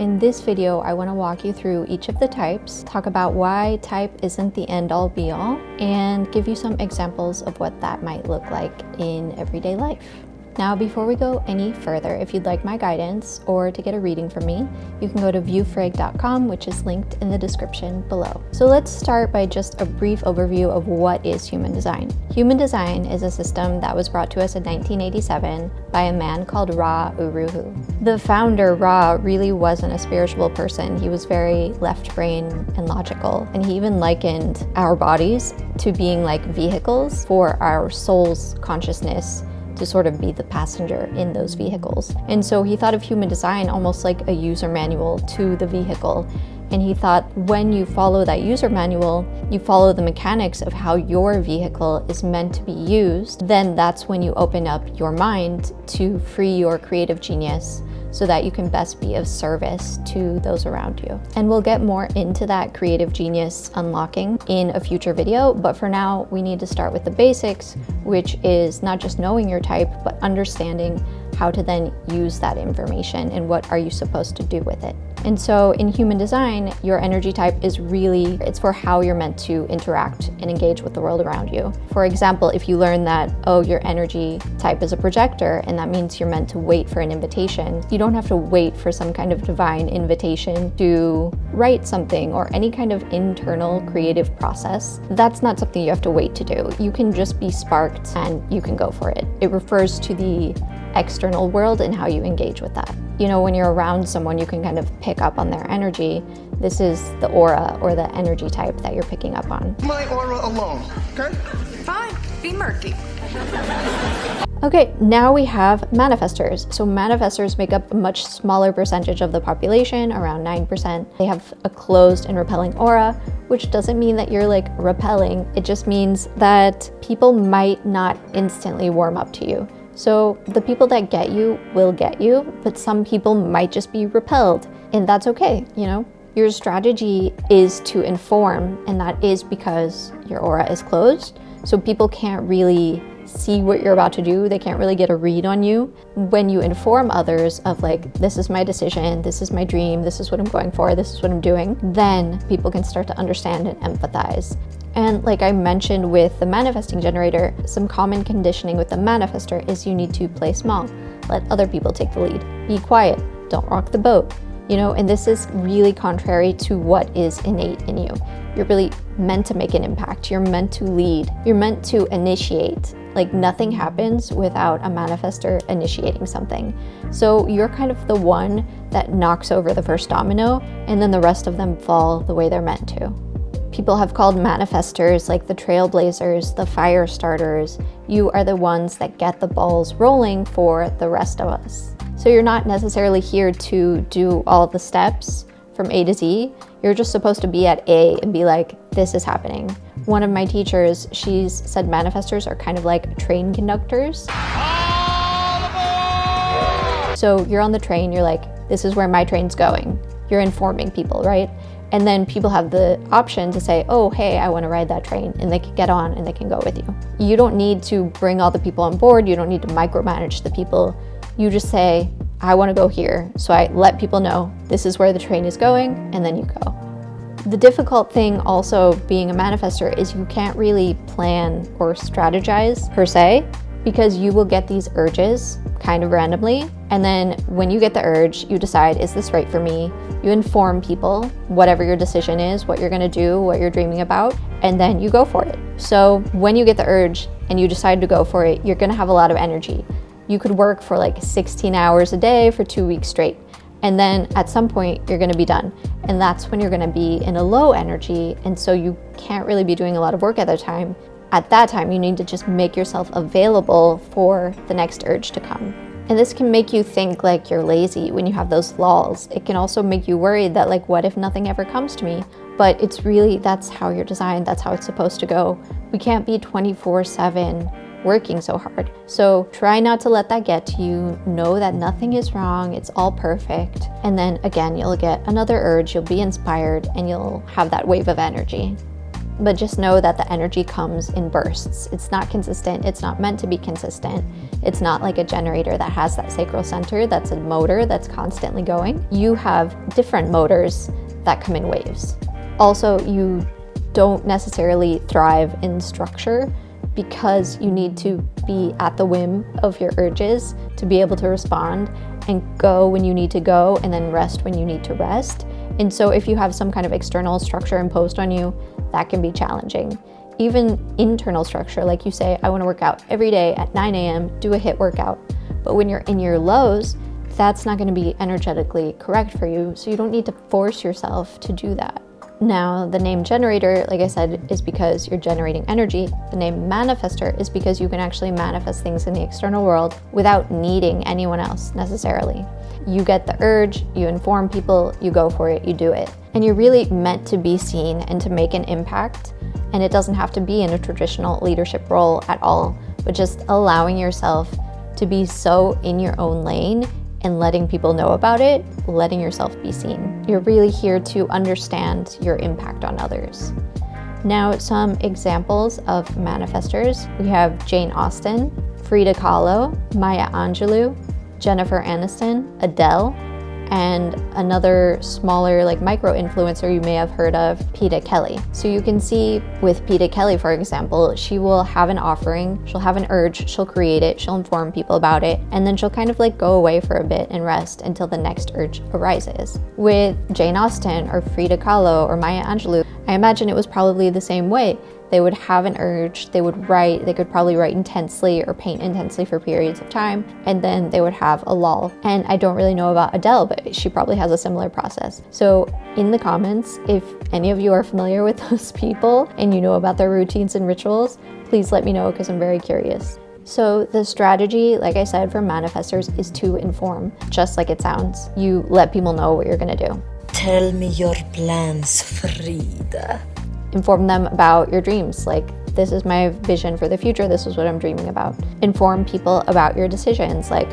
In this video, I want to walk you through each of the types, talk about why type isn't the end-all be-all, and give you some examples of what that might look like in everyday life. Now, before we go any further, if you'd like my guidance or to get a reading from me, you can go to viewfrig.com, which is linked in the description below. So let's start by just a brief overview of what is human design. Human design is a system that was brought to us in 1987 by a man called Ra Uru Hu. The founder, Ra, really wasn't a spiritual person. He was very left brain and logical, and he even likened our bodies to being like vehicles for our soul's consciousness to sort of be the passenger in those vehicles. And so he thought of human design almost like a user manual to the vehicle. And he thought when you follow that user manual, you follow the mechanics of how your vehicle is meant to be used, then that's when you open up your mind to free your creative genius so that you can best be of service to those around you. And we'll get more into that creative genius unlocking in a future video, but for now, we need to start with the basics, which is not just knowing your type, but understanding how to then use that information and what are you supposed to do with it. And so in human design, your energy type is really, it's for how you're meant to interact and engage with the world around you. For example, if you learn that, oh, your energy type is a projector, and that means you're meant to wait for an invitation, you don't have to wait for some kind of divine invitation to write something or any kind of internal creative process. That's not something you have to wait to do. You can just be sparked and you can go for it. It refers to the external world and how you engage with that. You know, when you're around someone, you can kind of pick up on their energy. This is the aura or the energy type that you're picking up on. My aura alone, okay? Fine, be murky. Okay, now we have manifestors. So manifestors make up a much smaller percentage of the population, around 9%. They have a closed and repelling aura, which doesn't mean that you're like repelling. It just means that people might not instantly warm up to you. So the people that get you will get you, but some people might just be repelled, and that's okay, you know? Your strategy is to inform, and that is because your aura is closed, so people can't really see what you're about to do. They can't really get a read on you. When you inform others of like, this is my decision, this is my dream, this is what I'm going for, this is what I'm doing, then people can start to understand and empathize. And like I mentioned with the manifesting generator, some common conditioning with the manifestor is you need to play small, let other people take the lead, be quiet, don't rock the boat, you know, and this is really contrary to what is innate in you. You're really meant to make an impact. You're meant to lead. You're meant to initiate. Like nothing happens without a manifestor initiating something. So you're kind of the one that knocks over the first domino, and then the rest of them fall the way they're meant to. People have called manifestors like the trailblazers, the fire starters. You are the ones that get the balls rolling for the rest of us. So you're not necessarily here to do all the steps from A to Z. You're just supposed to be at A and be like, this is happening. One of my teachers, she's said manifestors are kind of like train conductors. So you're on the train, you're like, this is where my train's going. You're informing people, right? And then people have the option to say, oh, hey, I want to ride that train, and they can get on and they can go with you. You don't need to bring all the people on board. You don't need to micromanage the people. You just say, I want to go here. So I let people know this is where the train is going, and then you go. The difficult thing also being a manifestor is you can't really plan or strategize per se, because you will get these urges kind of randomly. And then when you get the urge, you decide, is this right for me? You inform people, whatever your decision is, what you're gonna do, what you're dreaming about, and then you go for it. So when you get the urge and you decide to go for it, you're gonna have a lot of energy. You could work for like 16 hours a day for 2 weeks straight. And then at some point you're gonna be done. And that's when you're gonna be in a low energy. And so you can't really be doing a lot of work at that time. At that time, you need to just make yourself available for the next urge to come. And this can make you think like you're lazy when you have those lulls. It can also make you worried that like, what if nothing ever comes to me? But it's really, that's how you're designed. That's how it's supposed to go. We can't be 24/7 working so hard. So try not to let that get to you. Know that nothing is wrong. It's all perfect. And then again, you'll get another urge. You'll be inspired and you'll have that wave of energy. but just know that the energy comes in bursts. It's not consistent. It's not meant to be consistent. It's not like a generator that has that sacral center that's a motor that's constantly going. You have different motors that come in waves. Also, you don't necessarily thrive in structure because you need to be at the whim of your urges to be able to respond and go when you need to go and then rest when you need to rest. And so if you have some kind of external structure imposed on you, that can be challenging. Even internal structure, like you say, I want to work out every day at 9 a.m., do a HIIT workout. But when you're in your lows, that's not going to be energetically correct for you. So you don't need to force yourself to do that. Now, the name generator, like I said, is because you're generating energy. The name manifestor is because you can actually manifest things in the external world without needing anyone else necessarily. You get the urge, you inform people, you go for it, you do it. And you're really meant to be seen and to make an impact. And it doesn't have to be in a traditional leadership role at all, but just allowing yourself to be so in your own lane and letting people know about it, letting yourself be seen. You're really here to understand your impact on others. Now, some examples of manifestors. We have Jane Austen, Frida Kahlo, Maya Angelou, Jennifer Aniston, Adele, and another smaller like micro influencer you may have heard of, Peta Kelly. So you can see with Peta Kelly, for example, she will have an offering, she'll have an urge, she'll create it, she'll inform people about it, and then she'll kind of like go away for a bit and rest until the next urge arises. With Jane Austen or Frida Kahlo or Maya Angelou, I imagine it was probably the same way. They would have an urge, they would write, they could probably write intensely or paint intensely for periods of time, and then they would have a lull. And I don't really know about Adele, but she probably has a similar process. So in the comments, if any of you are familiar with those people and you know about their routines and rituals, please let me know because I'm very curious. So the strategy, like I said, for manifestors is to inform, just like it sounds. You let people know what you're gonna do. Tell me your plans, Frida. Inform them about your dreams, like this is my vision for the future, this is what I'm dreaming about. Inform people about your decisions, like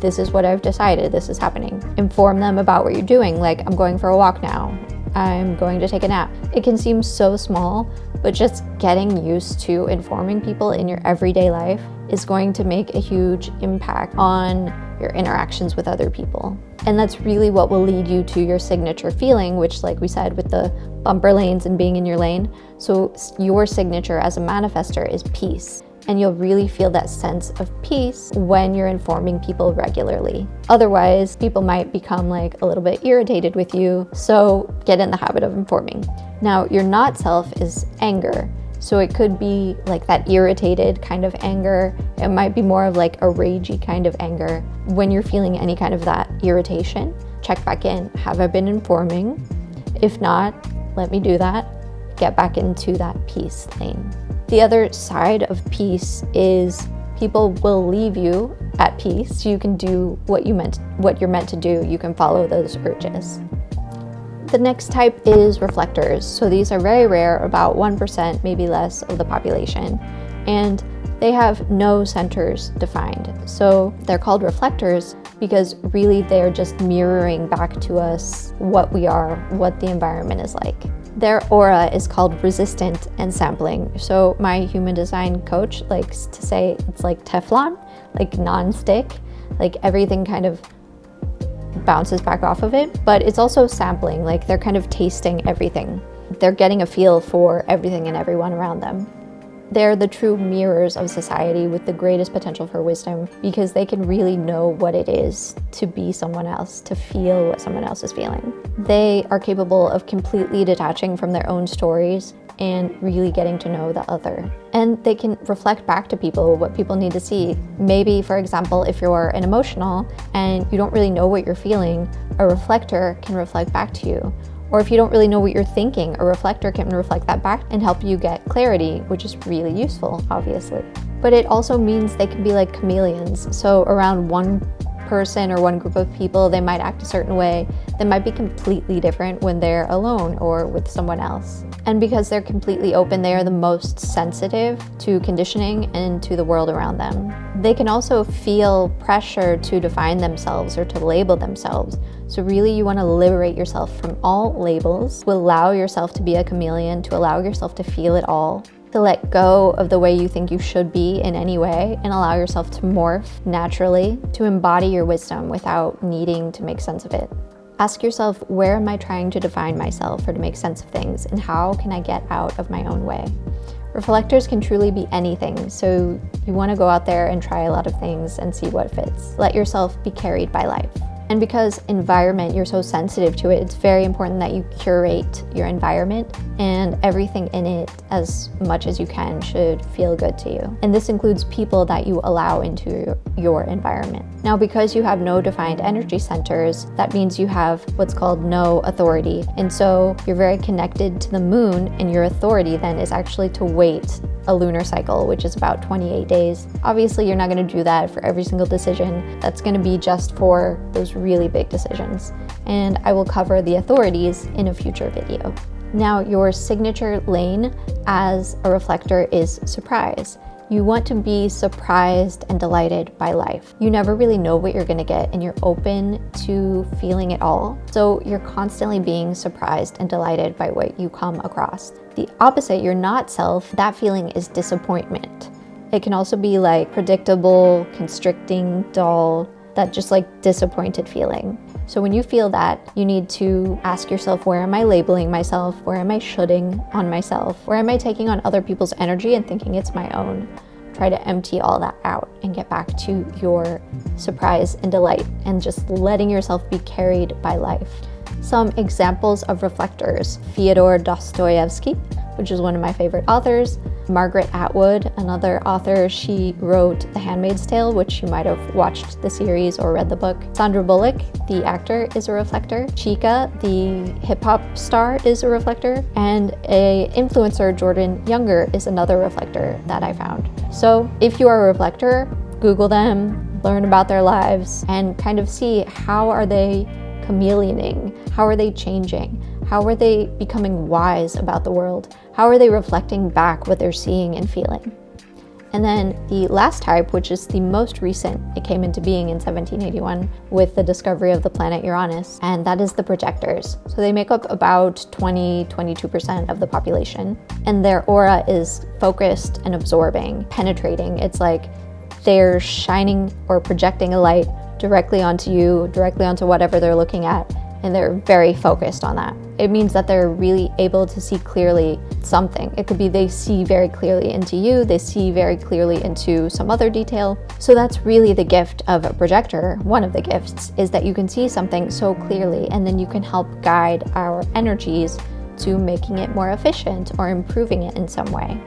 this is what I've decided, this is happening. Inform them about what you're doing, like I'm going for a walk now, I'm going to take a nap. It can seem so small, but just getting used to informing people in your everyday life is going to make a huge impact on your interactions with other people. And that's really what will lead you to your signature feeling, which, like we said, with the bumper lanes and being in your lane. So your signature as a manifestor is peace. And you'll really feel that sense of peace when you're informing people regularly. Otherwise, people might become like a little bit irritated with you. So get in the habit of informing. Now, your not self is anger. So it could be like that irritated kind of anger. It might be more of like a ragey kind of anger. When you're feeling any kind of that irritation, check back in. Have I been informing? If not, let me do that. Get back into that peace lane. The other side of peace is people will leave you at peace. You can do what you're meant to do. You can follow those urges. The next type is reflectors. So these are very rare, about 1%, maybe less of the population. And they have no centers defined. So they're called reflectors because really they're just mirroring back to us what we are, what the environment is like. Their aura is called resistant and sampling. So my human design coach likes to say it's like Teflon, like non-stick, like everything kind of bounces back off of it, but it's also sampling, like they're kind of tasting everything. They're getting a feel for everything and everyone around them. They're the true mirrors of society with the greatest potential for wisdom because they can really know what it is to be someone else, to feel what someone else is feeling. They are capable of completely detaching from their own stories and really getting to know the other. And they can reflect back to people what people need to see. Maybe, for example, if you're an emotional and you don't really know what you're feeling, a reflector can reflect back to you. Or if you don't really know what you're thinking, a reflector can reflect that back and help you get clarity, which is really useful, obviously. But it also means they can be like chameleons. So around 1% person or one group of people, they might act a certain way that might be completely different when they're alone or with someone else. And because they're completely open, they are the most sensitive to conditioning and to the world around them. They can also feel pressure to define themselves or to label themselves. So really you want to liberate yourself from all labels, to allow yourself to be a chameleon, to allow yourself to feel it all, to let go of the way you think you should be in any way and allow yourself to morph naturally, to embody your wisdom without needing to make sense of it. Ask yourself, where am I trying to define myself or to make sense of things, and how can I get out of my own way? Reflectors can truly be anything, so you want to go out there and try a lot of things and see what fits. Let yourself be carried by life. And because environment, you're so sensitive to it, it's very important that you curate your environment, and everything in it as much as you can should feel good to you. And this includes people that you allow into your environment. Now, because you have no defined energy centers, that means you have what's called no authority. And so you're very connected to the moon, and your authority then is actually to wait a lunar cycle, which is about 28 days. Obviously, you're not going to do that for every single decision. That's going to be just for those really big decisions. And I will cover the authorities in a future video. Now, your signature lane as a reflector is surprise. You want to be surprised and delighted by life. You never really know what you're going to get, and you're open to feeling it all. So you're constantly being surprised and delighted by what you come across. The opposite, your not self, that feeling is disappointment. It can also be like predictable, constricting, dull, that just like disappointed feeling. So when you feel that, you need to ask yourself, where am I labeling myself? Where am I shoulding on myself? Where am I taking on other people's energy and thinking it's my own? Try to empty all that out and get back to your surprise and delight and just letting yourself be carried by life. Some examples of reflectors: Fyodor Dostoevsky, which is one of my favorite authors. Margaret Atwood, another author, she wrote The Handmaid's Tale, which you might have watched the series or read the book. Sandra Bullock, the actor, is a reflector. Chica, the hip-hop star, is a reflector. And a influencer, Jordan Younger, is another reflector that I found. So if you are a reflector, Google them, learn about their lives, and kind of see how are they chameleoning, how are they changing, how are they becoming wise about the world, how are they reflecting back what they're seeing and feeling. And then the last type, which is the most recent, it came into being in 1781 with the discovery of the planet Uranus, and that is the projectors. So they make up about 22% of the population, and their aura is focused and absorbing, penetrating. It's like they're shining or projecting a light directly onto you, directly onto whatever they're looking at, and they're very focused on that. It means that they're really able to see clearly something. It could be they see very clearly into you, they see very clearly into some other detail. So that's really the gift of a projector. One of the gifts is that you can see something so clearly, and then you can help guide our energies to making it more efficient or improving it in some way.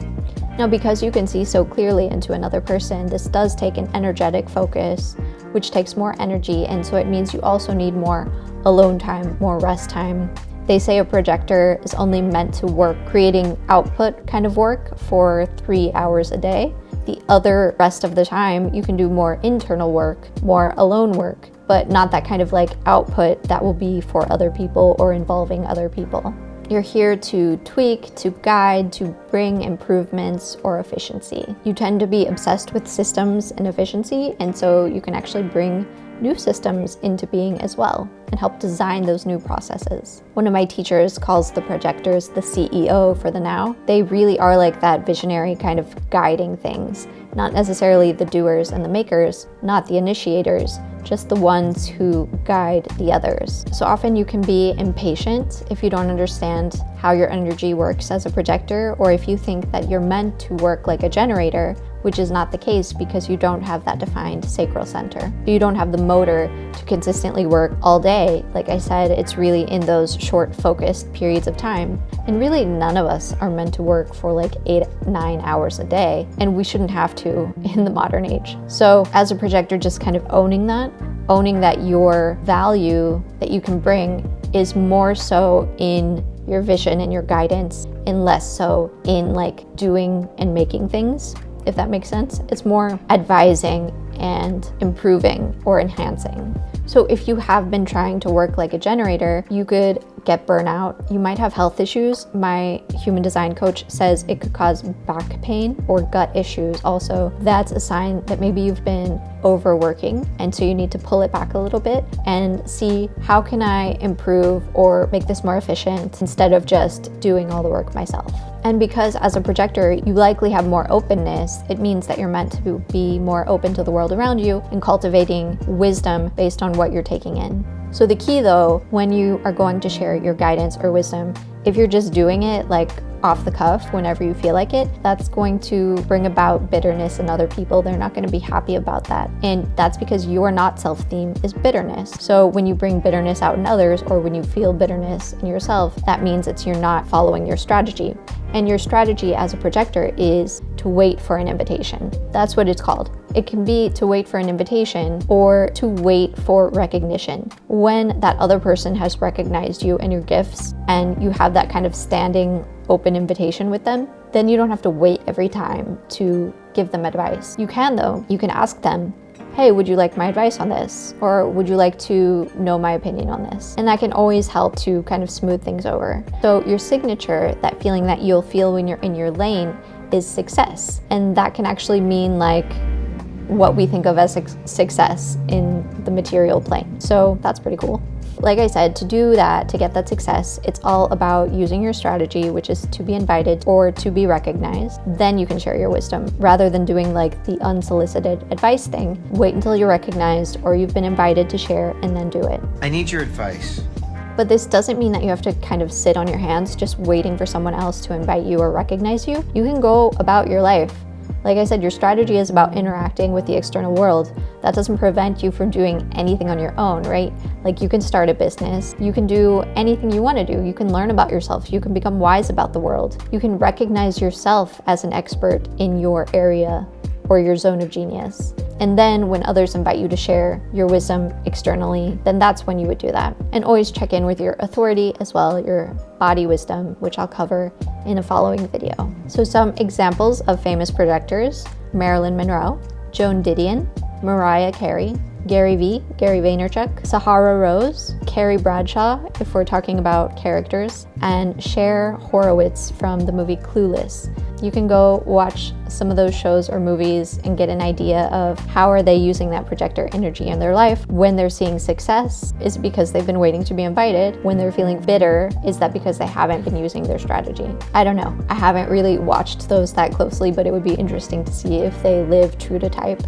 Now, because you can see so clearly into another person, this does take an energetic focus, which takes more energy, and so it means you also need more alone time, more rest time. They say a projector is only meant to work creating output kind of work for 3 hours a day. The other rest of the time, you can do more internal work, more alone work, but not that kind of like output that will be for other people or involving other people. You're here to tweak, to guide, to bring improvements or efficiency. You tend to be obsessed with systems and efficiency, and so you can actually bring new systems into being as well and help design those new processes. One of my teachers calls the projectors the CEO for the now. They really are like that visionary kind of guiding things, not necessarily the doers and the makers, not the initiators, just the ones who guide the others. So often you can be impatient if you don't understand how your energy works as a projector, or if you think that you're meant to work like a generator, which is not the case because you don't have that defined sacral center. You don't have the motor to consistently work all day. Like I said, it's really in those short focused periods of time. And really none of us are meant to work for like 8-9 hours a day, and we shouldn't have to in the modern age. So as a projector, just kind of owning that your value that you can bring is more so in your vision and your guidance and less so in like doing and making things, if that makes sense. It's more advising and improving or enhancing. So if you have been trying to work like a generator, you could get burnout. You might have health issues. My human design coach says it could cause back pain or gut issues also. That's a sign that maybe you've been overworking, and so you need to pull it back a little bit and see, how can I improve or make this more efficient instead of just doing all the work myself. And because as a projector, you likely have more openness, it means that you're meant to be more open to the world around you and cultivating wisdom based on what you're taking in. So the key though, when you are going to share your guidance or wisdom, if you're just doing it like off the cuff whenever you feel like it, that's going to bring about bitterness in other people. They're not going to be happy about that. And that's because your not self theme is bitterness. So when you bring bitterness out in others, or when you feel bitterness in yourself, that means you're not following your strategy. And your strategy as a projector is to wait for an invitation. That's what it's called. It can be to wait for an invitation or to wait for recognition. When that other person has recognized you and your gifts, and you have that kind of standing open invitation with them, then you don't have to wait every time to give them advice. You can though. You can ask them, hey, would you like my advice on this? Or would you like to know my opinion on this? And that can always help to kind of smooth things over. So your signature, that feeling that you'll feel when you're in your lane, is success. And that can actually mean like what we think of as success in the material plane. So that's pretty cool. Like I said, to do that, to get that success, it's all about using your strategy, which is to be invited or to be recognized. Then you can share your wisdom, rather than doing like the unsolicited advice thing. Wait until you're recognized or you've been invited to share and then do it. I need your advice. But this doesn't mean that you have to kind of sit on your hands just waiting for someone else to invite you or recognize you. You can go about your life. Like I said, your strategy is about interacting with the external world. That doesn't prevent you from doing anything on your own, right? Like you can start a business, you can do anything you want to do. You can learn about yourself, you can become wise about the world. You can recognize yourself as an expert in your area or your zone of genius. And then when others invite you to share your wisdom externally, then that's when you would do that. And always check in with your authority as well, your body wisdom, which I'll cover in a following video. So some examples of famous projectors: Marilyn Monroe, Joan Didion, Mariah Carey, Gary Vaynerchuk, Sahara Rose, Carrie Bradshaw, if we're talking about characters, and Cher Horowitz from the movie Clueless. You can go watch some of those shows or movies and get an idea of how are they using that projector energy in their life. When they're seeing success, is it because they've been waiting to be invited? When they're feeling bitter, is that because they haven't been using their strategy? I don't know. I haven't really watched those that closely, but it would be interesting to see if they live true to type.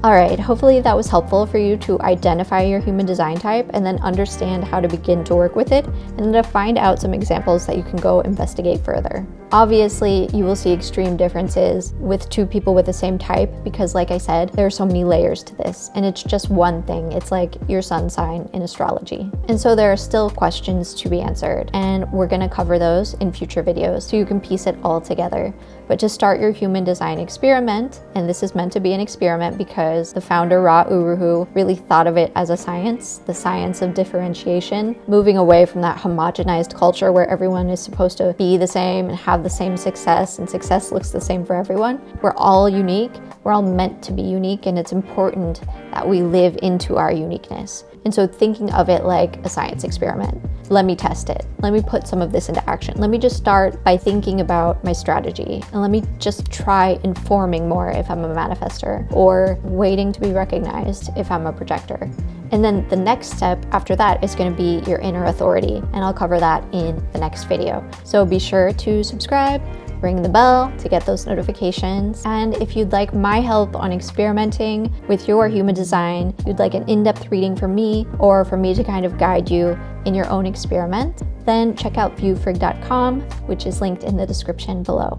All right, hopefully that was helpful for you to identify your human design type and then understand how to begin to work with it, and to find out some examples that you can go investigate further. Obviously, you will see extreme differences with two people with the same type because, like I said, there are so many layers to this, and it's just one thing. It's like your sun sign in astrology. And so there are still questions to be answered, and we're gonna cover those in future videos so you can piece it all together. But to start your human design experiment, and this is meant to be an experiment because the founder, Ra Uru Hu, really thought of it as a science, the science of differentiation, moving away from that homogenized culture where everyone is supposed to be the same and have the same success, and success looks the same for everyone. We're all unique. We're all meant to be unique, and it's important that we live into our uniqueness. And so thinking of it like a science experiment. Let me test it. Let me put some of this into action. Let me just start by thinking about my strategy, and let me just try informing more if I'm a manifestor, or waiting to be recognized if I'm a projector. And then the next step after that is going to be your inner authority, and I'll cover that in the next video. So be sure to subscribe, ring the bell to get those notifications. And if you'd like my help on experimenting with your human design, you'd like an in-depth reading from me, or for me to kind of guide you in your own experiment, then check out viewfrig.com, which is linked in the description below.